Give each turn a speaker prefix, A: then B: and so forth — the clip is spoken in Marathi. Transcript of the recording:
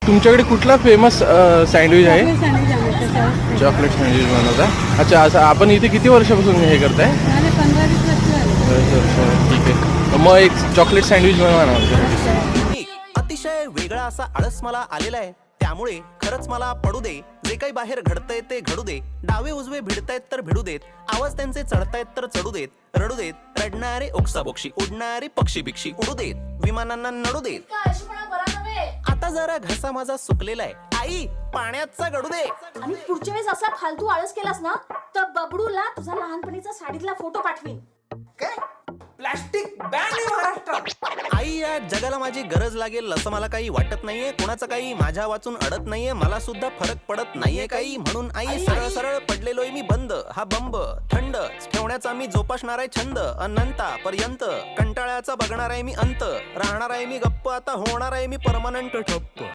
A: तुमच्याकडे कुठला फेमस सँडविच आहे? चॉकलेट सँडविच बनवता. अच्छा, असं आपण इथे किती वर्षापासून हे करताय? 20 वर्ष. ठीक आहे, मग एक चॉकलेट सँडविच बनवा ना आमच्यासाठी.
B: अतिशय वेगळा असा आळस मला आलेला आहे, त्यामुळे खरंच मला पडू दे. जे काही बाहेर घडतंय ते घडू दे. डावे उजवे भिडतायत तर भिडू देत. आवाज त्यांचे चढतायत तर चढू देत. रडू देत. रडणारे ओक्साबोक्षी, उडणारे पक्षी बिक्षी उडू देत. विमानांना नडू देत. आता जरा घसा माझा सुकलेला आहे. आई, पाण्याचा गडू दे.
C: आणि पुढच्या वेळेस असा फालतू आळस केलास ना तर बबडूला तुझा लहानपणीचा साडीतला फोटो पाठवीन.
D: काय प्लास्टिक बॅन आहे महाराष्ट्रात.
B: आई, या जगाला माझी गरज लागेल असं मला काही वाटत नाहीये. कोणाचं काही माझ्या वाचून अडत नाहीये. मला सुद्धा फरक पडत नाहीये काही. म्हणून आई, सरळ सरळ पडलेलोय मी बंद. हा बंब थंड ठेवण्याचा मी जोपासणार आहे छंद. अनंतापर्यंत कंटाळ्याचा बघणार आहे मी अंत. राहणार आहे मी गप्प, आता होणार आहे मी परमनंट ठप्प.